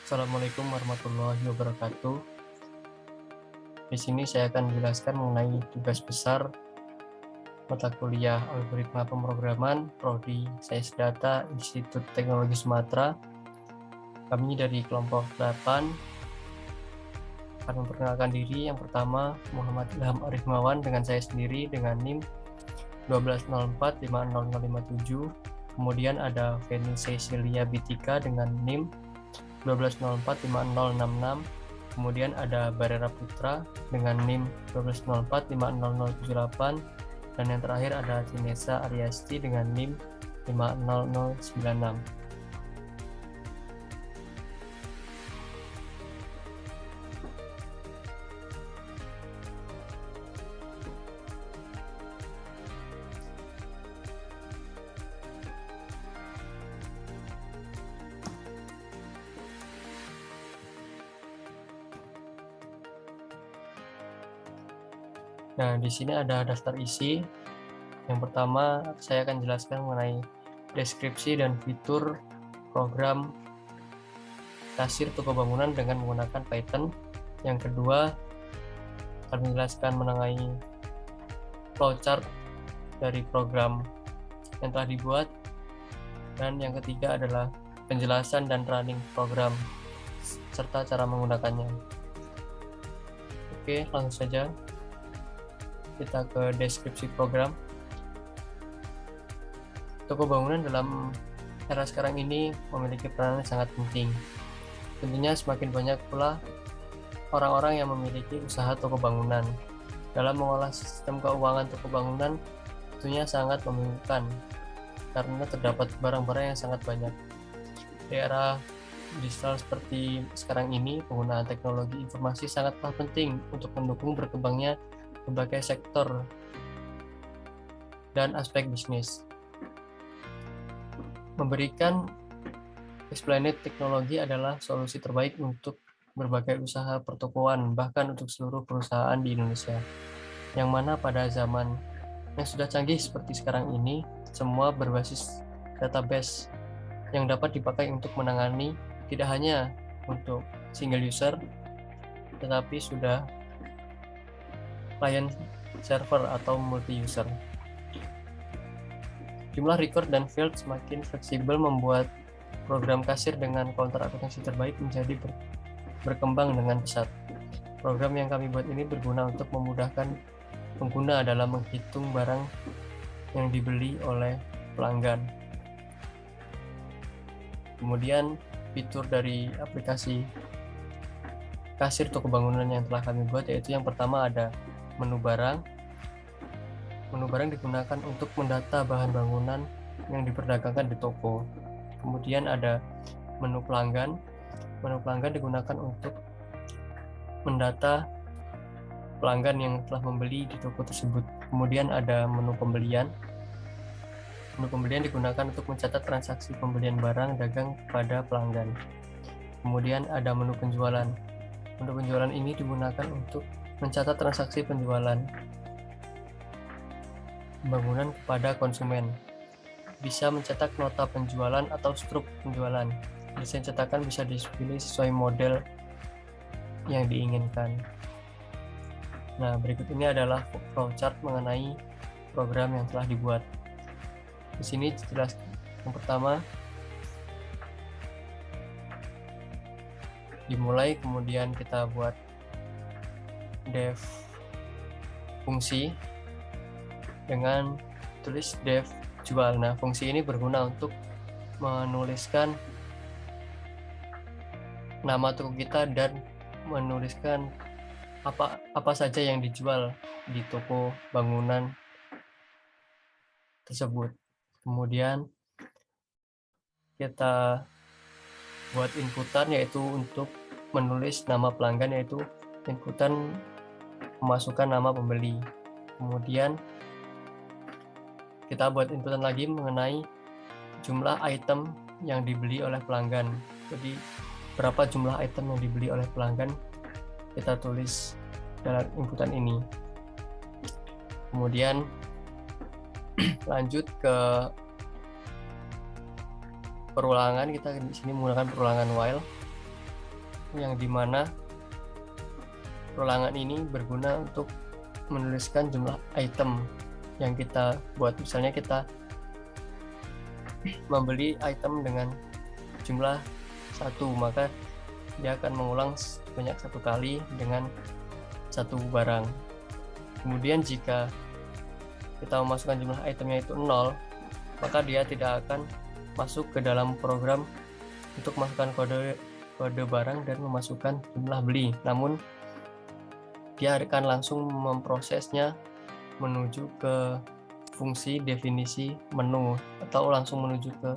Assalamualaikum warahmatullahi wabarakatuh. Di sini saya akan menjelaskan mengenai tugas besar mata kuliah Algoritma Pemrograman Prodi Sains Data Institut Teknologi Sumatera. Kami dari kelompok 8 akan memperkenalkan diri. Yang pertama, Muhammad Ilham Arifmawan dengan saya sendiri dengan NIM 1204500057. Kemudian ada Feni Cecilia Bitika dengan NIM 12045066. Kemudian ada Barera Putra dengan NIM 12045078. Dan yang terakhir ada Tinesa Aryasti dengan NIM 50096. Nah, di sini ada daftar isi. Yang pertama, saya akan jelaskan mengenai deskripsi dan fitur program kasir toko bangunan dengan menggunakan Python. Yang kedua, akan menjelaskan mengenai flowchart dari program yang telah dibuat. Dan yang ketiga adalah penjelasan dan running program serta cara menggunakannya. Oke, langsung saja kita ke deskripsi program. Toko bangunan dalam era sekarang ini memiliki peranan yang sangat penting. Tentunya semakin banyak pula orang-orang yang memiliki usaha toko bangunan. Dalam mengolah sistem keuangan toko bangunan tentunya sangat membingungkan karena terdapat barang-barang yang sangat banyak. Di era digital seperti sekarang ini, penggunaan teknologi informasi sangatlah penting untuk mendukung berkembangnya berbagai sektor dan aspek bisnis. Memberikan explained teknologi adalah solusi terbaik untuk berbagai usaha pertokoan, bahkan untuk seluruh perusahaan di Indonesia. Yang mana pada zaman yang sudah canggih seperti sekarang ini, semua berbasis database yang dapat dipakai untuk menangani tidak hanya untuk single user, tetapi sudah client server atau multi-user. Jumlah record dan field semakin fleksibel membuat program kasir dengan counter akuntansi terbaik menjadi berkembang dengan pesat. Program yang kami buat ini berguna untuk memudahkan pengguna dalam menghitung barang yang dibeli oleh pelanggan. Kemudian fitur dari aplikasi kasir toko bangunan yang telah kami buat yaitu yang pertama ada menu barang. Menu barang digunakan untuk mendata bahan bangunan yang diperdagangkan di toko. Kemudian ada menu pelanggan. Menu pelanggan digunakan untuk mendata pelanggan yang telah membeli di toko tersebut. Kemudian ada menu pembelian. Menu pembelian digunakan untuk mencatat transaksi pembelian barang dagang kepada pelanggan. Kemudian ada menu penjualan. Menu penjualan ini digunakan untuk mencatat transaksi penjualan bangunan kepada konsumen. Bisa mencetak nota penjualan atau struk penjualan. Desain cetakan bisa dipilih sesuai model yang diinginkan. Nah, berikut ini adalah flowchart mengenai program yang telah dibuat. Di sini jelas yang pertama dimulai, kemudian kita buat def fungsi dengan tulis def jual. Nah, fungsi ini berguna untuk menuliskan nama toko kita dan menuliskan apa saja yang dijual di toko bangunan tersebut. Kemudian kita buat inputan yaitu untuk menulis nama pelanggan, yaitu inputan memasukkan nama pembeli. Kemudian kita buat inputan lagi mengenai jumlah item yang dibeli oleh pelanggan. Jadi berapa jumlah item yang dibeli oleh pelanggan kita tulis dalam inputan ini. Kemudian lanjut ke perulangan. Kita di sini menggunakan perulangan while. yang dimana ulangan ini berguna untuk menuliskan jumlah item yang kita buat. Misalnya kita membeli item dengan jumlah 1, maka dia akan mengulang sebanyak 1 kali dengan 1 barang. Kemudian jika kita memasukkan jumlah itemnya itu 0, maka dia tidak akan masuk ke dalam program untuk masukkan kode barang dan memasukkan jumlah beli. Namun dia akan langsung memprosesnya menuju ke fungsi definisi menu atau langsung menuju ke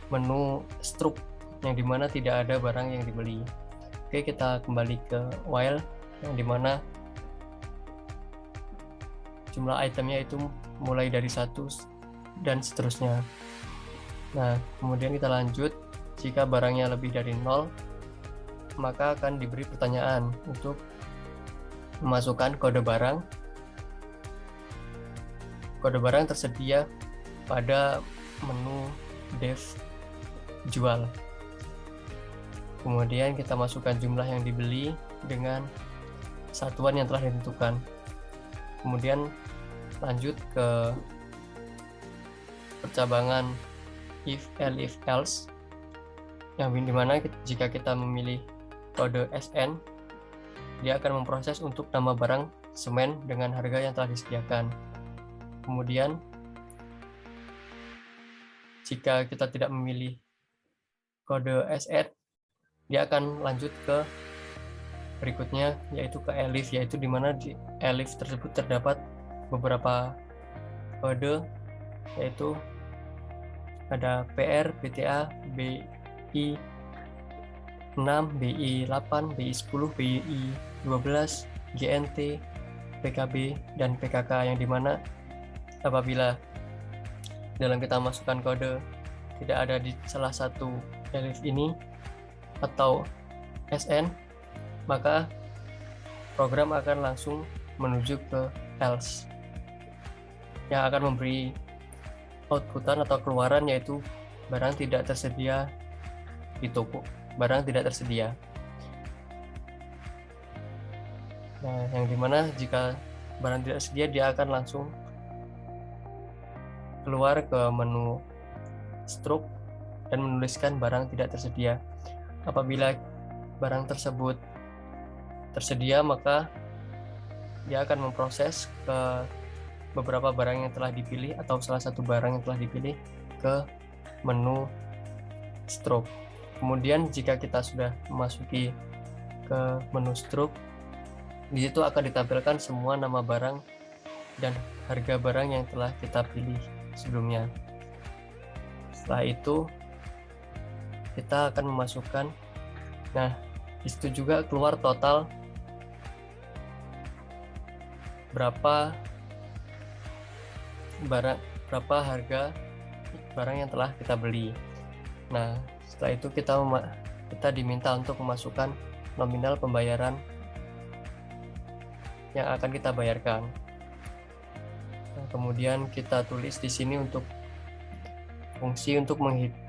menu struk yang dimana tidak ada barang yang dibeli. Oke, kita kembali ke while yang dimana jumlah itemnya itu mulai dari 1 dan seterusnya. Nah, kemudian kita lanjut. Jika barangnya lebih dari 0, maka akan diberi pertanyaan untuk memasukkan kode barang. Kode barang tersedia pada menu dev jual. Kemudian kita masukkan jumlah yang dibeli dengan satuan yang telah ditentukan. Kemudian lanjut ke percabangan if, elif, else, yang dimana jika kita memilih kode SN, dia akan memproses untuk nama barang semen dengan harga yang telah disediakan. Kemudian jika kita tidak memilih kode SN, dia akan lanjut ke berikutnya, yaitu ke elif, yaitu dimana di elif tersebut terdapat beberapa kode, yaitu ada PR, BTA, BI 6, BI 8, BI 10, BI 12, GNT, PKB, dan PKK, yang dimana apabila dalam kita masukkan kode tidak ada di salah satu elif ini atau SN, maka program akan langsung menuju ke else yang akan memberi outputan atau keluaran, yaitu barang tidak tersedia di toko, barang tidak tersedia. Nah, yang dimana jika barang tidak tersedia, dia akan langsung keluar ke menu struk dan menuliskan barang tidak tersedia. Apabila barang tersebut tersedia, maka dia akan memproses ke beberapa barang yang telah dipilih atau salah satu barang yang telah dipilih ke menu struk. Kemudian jika kita sudah memasuki ke menu struk, di situ akan ditampilkan semua nama barang dan harga barang yang telah kita pilih sebelumnya. Setelah itu kita akan memasukkan, nah disitu juga keluar total berapa harga barang yang telah kita beli. Nah, setelah itu kita diminta untuk memasukkan nominal pembayaran yang akan kita bayarkan. Nah, kemudian kita tulis di sini untuk fungsi untuk menghitung.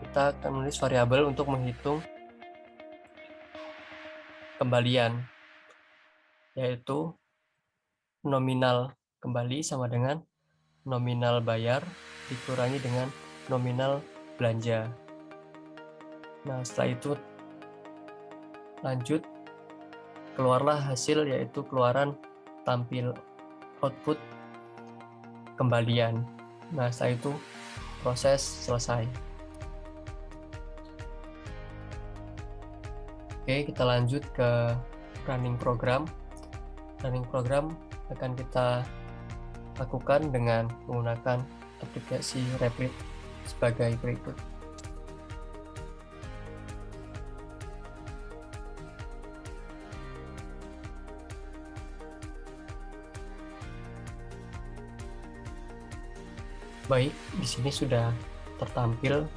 Kita akan menulis variabel untuk menghitung kembalian, yaitu nominal kembali sama dengan nominal bayar dikurangi dengan nominal belanja. Nah, setelah itu lanjut, keluarlah hasil, yaitu keluaran tampil output kembalian. Nah, setelah itu proses selesai. Oke, kita lanjut ke running program. Running program akan kita lakukan dengan menggunakan aplikasi Replit sebagai berikut. Baik, di sini sudah tertampil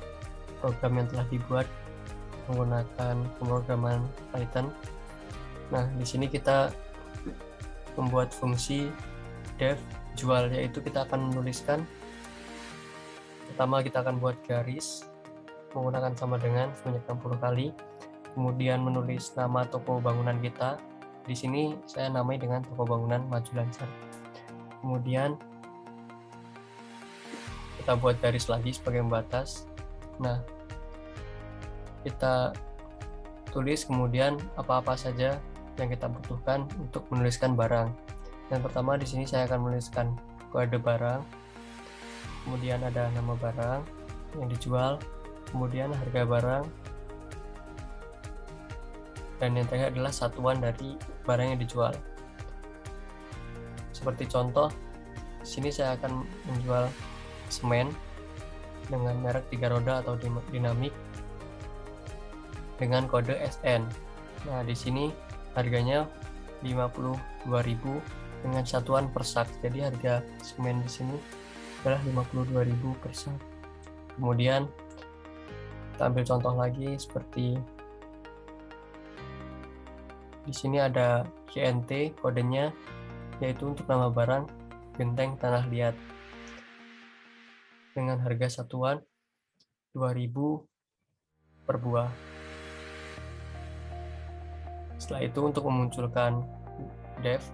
program yang telah dibuat menggunakan pemrograman Python. Nah, di sini kita membuat fungsi dev jual, yaitu kita akan menuliskan, pertama kita akan buat garis menggunakan sama dengan sebanyak 60 kali. Kemudian menulis nama toko bangunan kita. Di sini saya namai dengan toko bangunan Maju Lancar. Kemudian kita buat garis lagi sebagai pembatas. Nah, kita tulis kemudian apa-apa saja yang kita butuhkan untuk menuliskan barang. Yang pertama di sini saya akan menuliskan kode barang, kemudian ada nama barang yang dijual, kemudian harga barang, dan yang terakhir adalah satuan dari barang yang dijual. Seperti contoh, di sini saya akan menjual semen dengan merek 3 roda atau dinamik dengan kode SN. Nah, di sini harganya 52.000 dengan satuan per sak. Jadi harga semen di sini adalah 52.000 per sak. Kemudian kita ambil contoh lagi seperti di sini ada GNT kodenya, yaitu untuk nama barang genteng tanah liat dengan harga satuan 2.000 per buah. Setelah itu untuk memunculkan def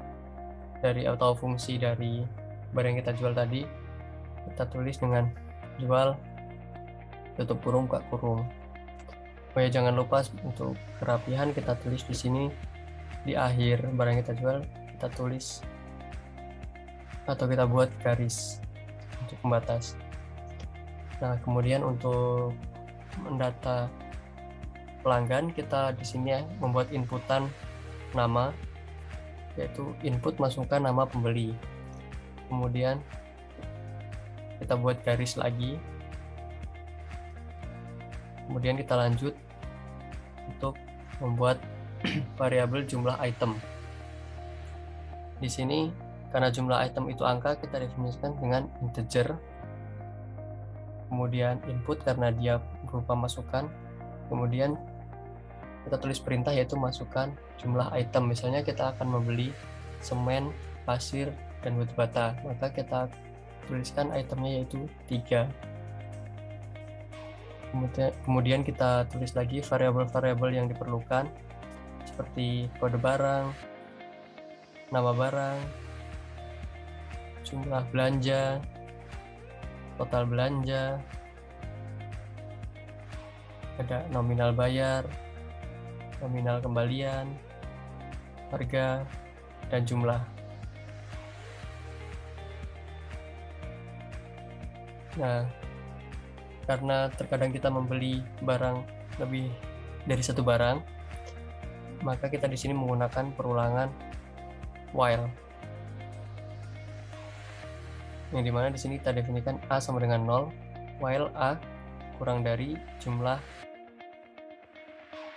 dari atau fungsi dari barang yang kita jual tadi, kita tulis dengan jual tutup kurung buka kurung. Oh ya, jangan lupa untuk kerapihan kita tulis di sini di akhir barang yang kita jual, kita tulis atau kita buat garis untuk pembatas. Nah, kemudian untuk mendata pelanggan, kita di sini membuat inputan nama, yaitu input masukkan nama pembeli. Kemudian kita buat garis lagi. Kemudian kita lanjut untuk membuat variabel jumlah item. Di sini karena jumlah item itu angka, kita definisikan dengan integer. Kemudian input karena dia berupa masukan. Kemudian kita tulis perintah yaitu masukkan jumlah item. Misalnya kita akan membeli semen, pasir, dan batu bata, maka kita tuliskan itemnya yaitu 3. Kemudian kita tulis lagi variabel-variabel yang diperlukan seperti kode barang, nama barang, jumlah belanja, total belanja, ada nominal bayar, nominal kembalian, harga, dan jumlah. Nah, karena terkadang kita membeli barang lebih dari satu barang, maka kita di sini menggunakan perulangan while, yang dimana di sini kita definisikan A sama dengan 0, while A kurang dari jumlah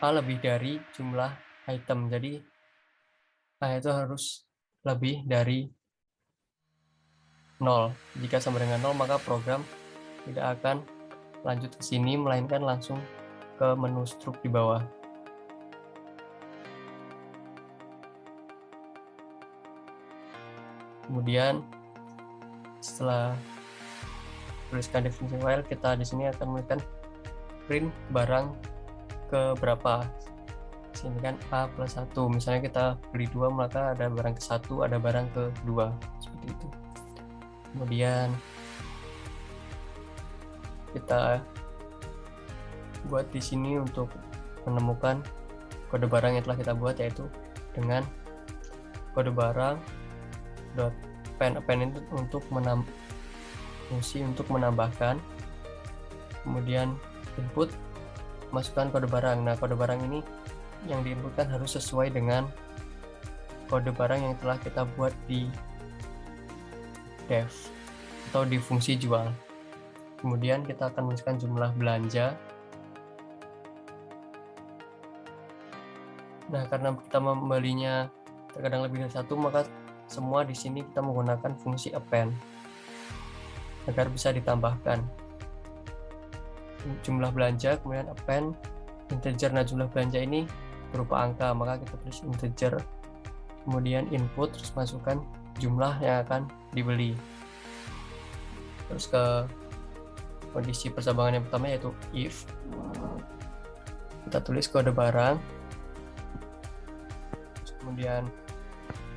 A lebih dari jumlah item. Jadi A itu harus lebih dari 0. Jika sama dengan 0, maka program tidak akan lanjut ke sini, melainkan langsung ke menu struk di bawah. Kemudian setelah tuliskan definisi while, kita di sini akan menuliskan print barang ke berapa. Sini kan A plus 1. Misalnya kita beli 2, maka ada barang ke 1, ada barang ke 2, seperti itu. Kemudian kita buat di sini untuk menemukan kode barang yang telah kita buat, yaitu dengan kode barang append itu untuk fungsi untuk menambahkan. Kemudian input masukkan kode barang. Nah, kode barang ini yang diinputkan harus sesuai dengan kode barang yang telah kita buat di def atau di fungsi jual. Kemudian kita akan menuliskan jumlah belanja. Nah, karena kita membelinya terkadang lebih dari satu, maka semua di sini kita menggunakan fungsi append agar bisa ditambahkan jumlah belanja. Kemudian append integer. Nah, jumlah belanja ini berupa angka, maka kita tulis integer. Kemudian input, terus masukkan jumlah yang akan dibeli. Terus ke kondisi persabangan yang pertama yaitu if. Kita tulis kode barang, kemudian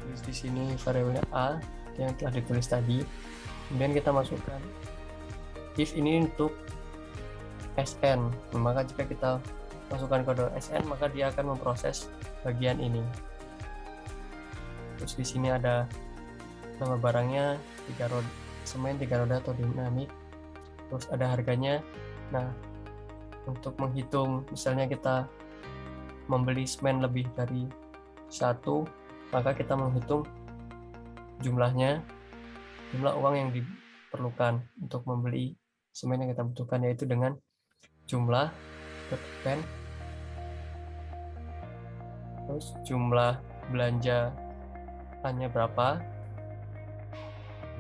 tulis di sini variabelnya a yang telah ditulis tadi, kemudian kita masukkan if ini untuk sn, maka jika kita masukkan kode sn maka dia akan memproses bagian ini. Terus di sini ada nama barangnya 3 roda, semen 3 roda atau dinamik, terus ada harganya. Nah, untuk menghitung misalnya kita membeli semen lebih dari 1, maka kita menghitung jumlah uang yang diperlukan untuk membeli semen yang kita butuhkan, yaitu dengan jumlah pen, terus jumlah belanjaannya berapa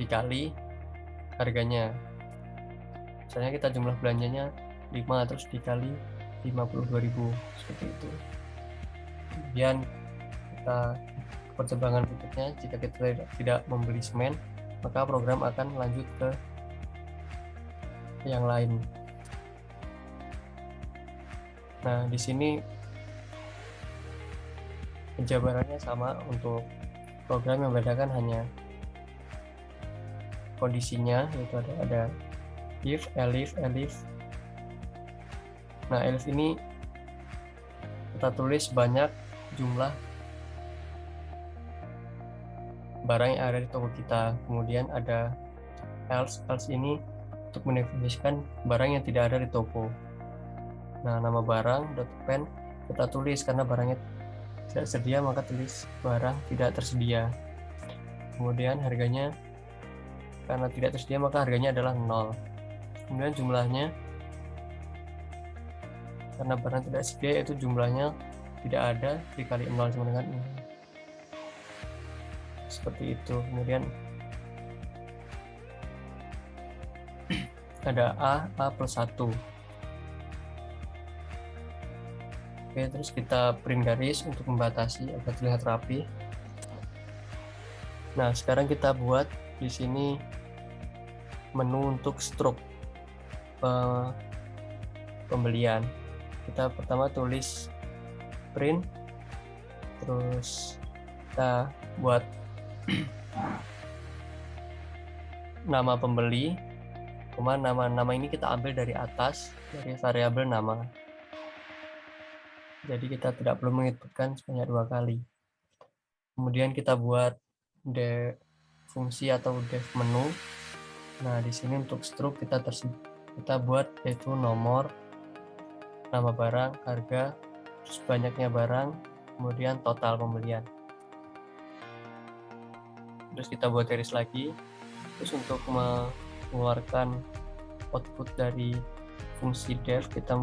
dikali harganya. Misalnya kita jumlah belanjanya 5, terus dikali 52.000, seperti itu. Kemudian kita perkembangan berikutnya, jika kita tidak membeli semen maka program akan lanjut ke yang lain. Nah, di sini penjabarannya sama untuk program, yang membedakan hanya kondisinya, yaitu ada if, elif. Nah, elif ini kita tulis banyak jumlah barang yang ada di toko kita. Kemudian ada else ini untuk mendefinisikan barang yang tidak ada di toko. Nah, nama barang .pen kita tulis karena barangnya tidak tersedia, maka tulis barang tidak tersedia. Kemudian harganya, karena tidak tersedia maka harganya adalah 0. Kemudian jumlahnya, karena barang tidak tersedia yaitu jumlahnya tidak ada dikali 0 sama dengan 0. Seperti itu. Kemudian ada A plus 1. Oke, terus kita print garis untuk membatasi agar terlihat rapi. Nah, sekarang kita buat di sini menu untuk struk pembelian. Kita pertama tulis print, terus kita buat nama pembeli, nama ini kita ambil dari atas, dari variabel nama. Jadi kita tidak perlu menginputkan sebanyak 2 kali. Kemudian kita buat fungsi atau def menu. Nah, di sini untuk struk kita buat yaitu nomor, nama barang, harga, terus banyaknya barang, kemudian total pembelian. Terus kita buat garis lagi. Terus untuk mengeluarkan output dari fungsi def kita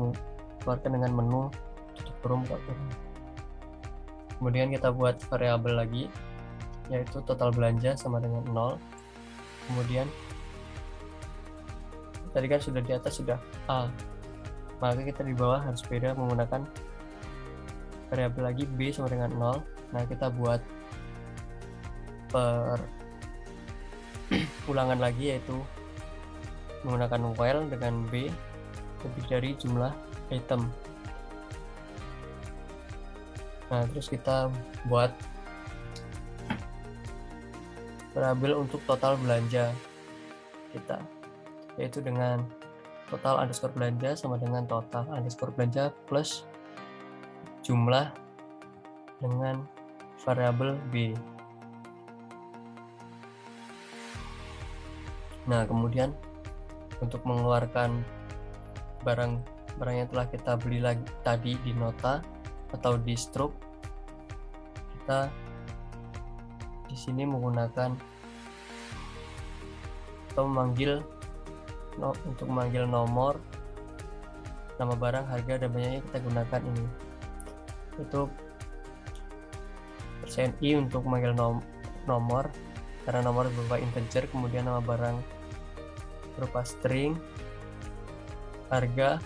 keluarkan dengan menu tutup kurung, buka kurung. Kemudian kita buat variabel lagi, yaitu total belanja sama dengan 0. Kemudian tadi kan sudah di atas sudah A, maka kita di bawah harus beda menggunakan variabel lagi B sama dengan 0. Nah, kita buat ulangan lagi, yaitu menggunakan while dengan B lebih dari jumlah item. Nah, terus kita buat variabel untuk total belanja kita, yaitu dengan total underscore belanja sama dengan total underscore belanja plus jumlah dengan variabel B. Nah, kemudian untuk mengeluarkan barang yang telah kita beli lagi tadi di nota atau di struk, kita di sini menggunakan atau untuk memanggil nomor, nama barang, harga, dan banyaknya kita gunakan ini. Itu %i untuk memanggil nomor karena nomor berupa integer, kemudian nama barang berupa string, harga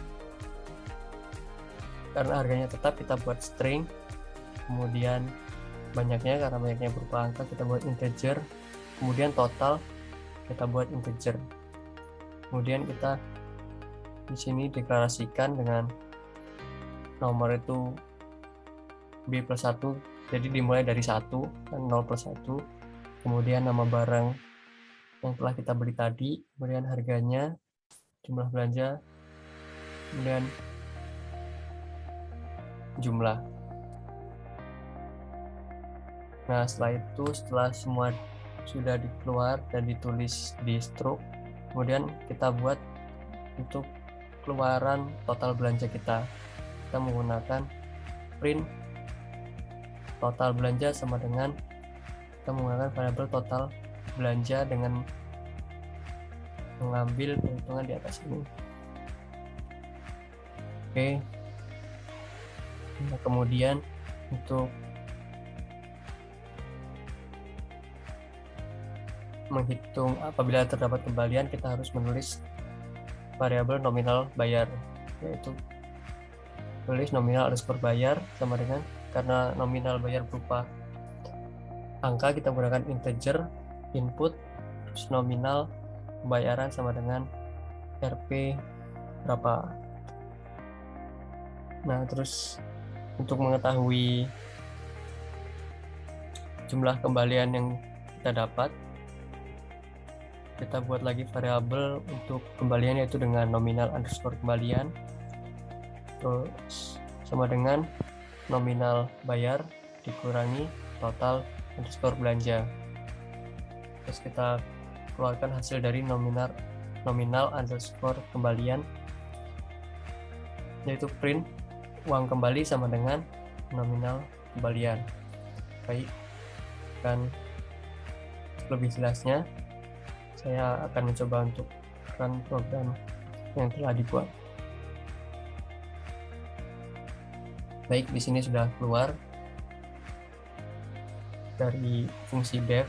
karena harganya tetap kita buat string, kemudian banyaknya karena banyaknya berupa angka kita buat integer, kemudian total kita buat integer. Kemudian kita di sini deklarasikan dengan nomor itu B plus 1, jadi dimulai dari 1 dan 0 plus 1, kemudian nama barang yang telah kita beli tadi, kemudian harganya, jumlah belanja, kemudian jumlah. Nah, setelah semua sudah dikeluar dan ditulis di struk, kemudian kita buat untuk keluaran total belanja kita. Kita menggunakan print total belanja sama dengan kita menggunakan variabel total belanja dengan mengambil perhitungan di atas ini. Oke. Nah, kemudian untuk menghitung apabila terdapat kembalian, kita harus menulis variabel nominal bayar, yaitu tulis nominal underscore bayar sama dengan, karena nominal bayar berupa angka, kita gunakan integer input, terus nominal pembayaran sama dengan Rp berapa. Nah, terus untuk mengetahui jumlah kembalian yang kita dapat, kita buat lagi variabel untuk kembalian, yaitu dengan nominal underscore kembalian, terus sama dengan nominal bayar dikurangi total underscore belanja. Terus kita keluarkan hasil dari nominal underscore kembalian, yaitu print uang kembali sama dengan nominal kembalian. Baik, dan lebih jelasnya saya akan mencoba untuk run program yang telah dibuat. Baik, di sini sudah keluar dari fungsi def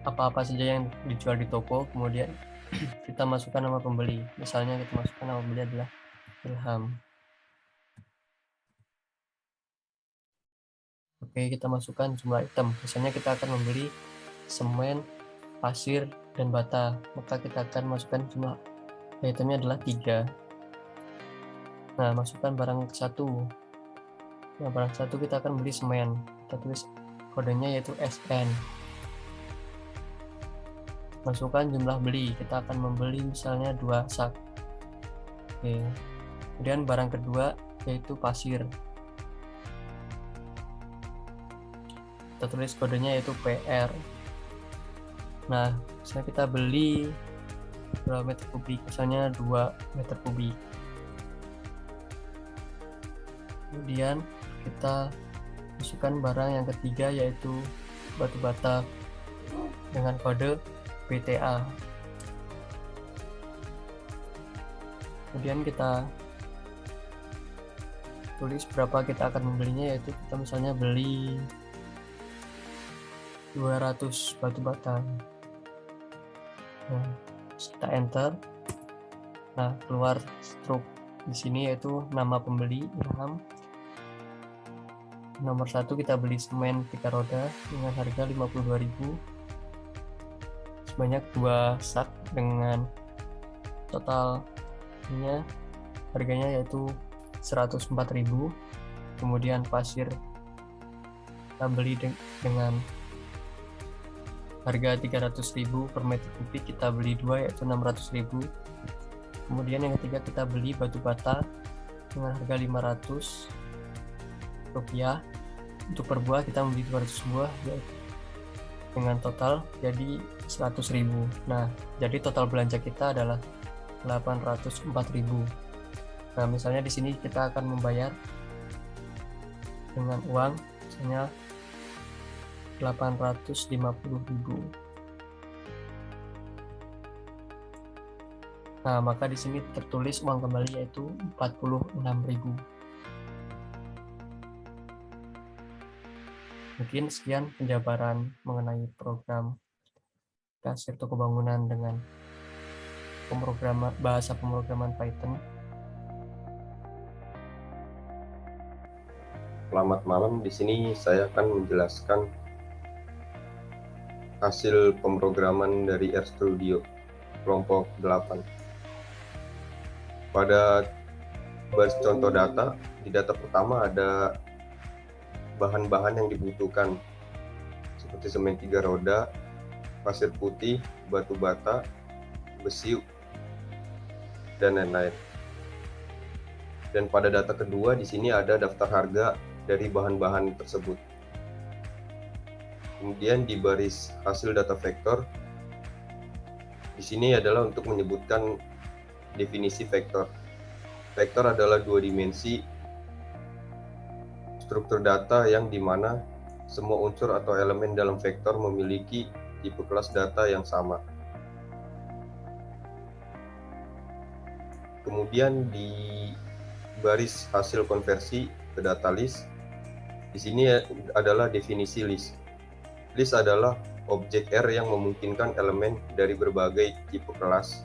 apa-apa saja yang dijual di toko, kemudian kita masukkan nama pembeli. Misalnya kita masukkan nama pembeli adalah Ilham. Oke, kita masukkan jumlah item. Misalnya kita akan membeli semen, pasir, dan bata, maka kita akan masukkan jumlah itemnya adalah 3. Nah, masukkan barang 1. Nah, barang 1 kita akan beli semen. Kita tulis kodenya yaitu SN. Masukkan jumlah beli, kita akan membeli misalnya 2 sak. Oke. Kemudian barang kedua yaitu pasir. Kita tulis kodenya yaitu PR. Nah, misalnya kita beli berapa meter kubik, misalnya 2 meter kubik. Kemudian kita masukkan barang yang ketiga yaitu batu bata dengan kode PTA. Kemudian kita tulis berapa kita akan membelinya, yaitu kita misalnya beli 200 batu bata. Nah, kita enter. Nah, keluar struk di sini yaitu nama pembeli Ilham. Nomor 1 kita beli semen 3 roda dengan harga 52.000 sebanyak 2 sak dengan totalnya harganya yaitu 104.000. Kemudian pasir kita beli dengan harga 300.000 per meter kubik, kita beli 2 yaitu 600.000. Kemudian yang ketiga kita beli batu bata dengan harga 500 rupiah. Untuk per buah kita membeli 200 buah yaitu dengan total jadi 100.000. Nah, jadi total belanja kita adalah 804.000. Nah, misalnya di sini kita akan membayar dengan uang misalnya 850.000. Nah, maka di sini tertulis uang kembali yaitu 46.000. Mungkin sekian penjabaran mengenai program kasir toko bangunan dengan bahasa pemrograman Python. Selamat malam. Di sini saya akan menjelaskan hasil pemrograman dari RStudio. kelompok 8. Pada baris contoh data, di data pertama ada bahan-bahan yang dibutuhkan seperti semen 3 roda, pasir putih, batu bata, besi, dan lain-lain. Dan pada data kedua di sini ada daftar harga dari bahan-bahan tersebut. Kemudian di baris hasil data vektor, di sini adalah untuk menyebutkan definisi vektor. Vektor adalah dua dimensi struktur data yang dimana semua unsur atau elemen dalam vektor memiliki tipe kelas data yang sama. Kemudian di baris hasil konversi ke data list, di sini adalah definisi list. List adalah objek R yang memungkinkan elemen dari berbagai tipe kelas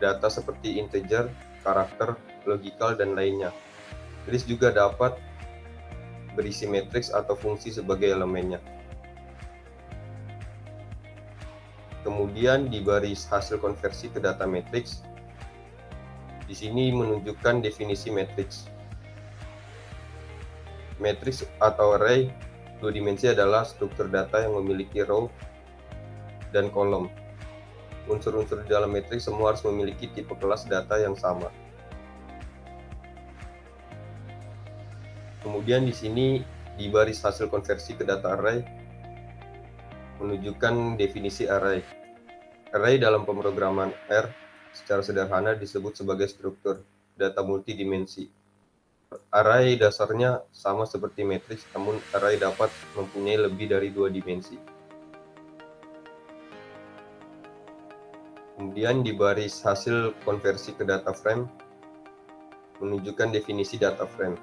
data seperti integer, karakter, logikal, dan lainnya. List juga dapat berisi matriks atau fungsi sebagai elemennya. Kemudian di baris hasil konversi ke data matriks, di sini menunjukkan definisi matriks. Matriks atau array dua dimensi adalah struktur data yang memiliki row dan kolom. Unsur-unsur di dalam matriks semua harus memiliki tipe kelas data yang sama. Kemudian di sini di baris hasil konversi ke data array menunjukkan definisi array. Array dalam pemrograman R secara sederhana disebut sebagai struktur data multidimensi. Array dasarnya sama seperti matriks, namun array dapat mempunyai lebih dari dua dimensi. Kemudian di baris hasil konversi ke data frame menunjukkan definisi data frame.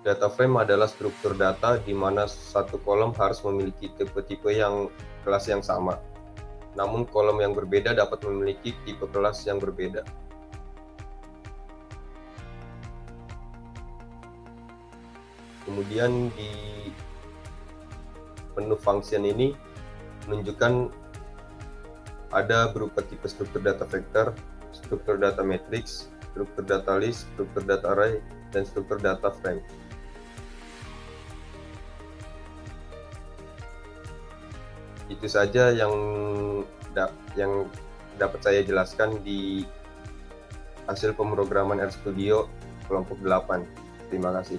Data frame adalah struktur data di mana satu kolom harus memiliki tipe-tipe yang kelas yang sama. Namun kolom yang berbeda dapat memiliki tipe kelas yang berbeda. Kemudian di menu function ini menunjukkan ada berupa tipe struktur data vektor, struktur data matrix, struktur data list, struktur data array, dan struktur data frame. Itu saja yang dapat saya jelaskan di hasil pemrograman RStudio kelompok 8. Terima kasih.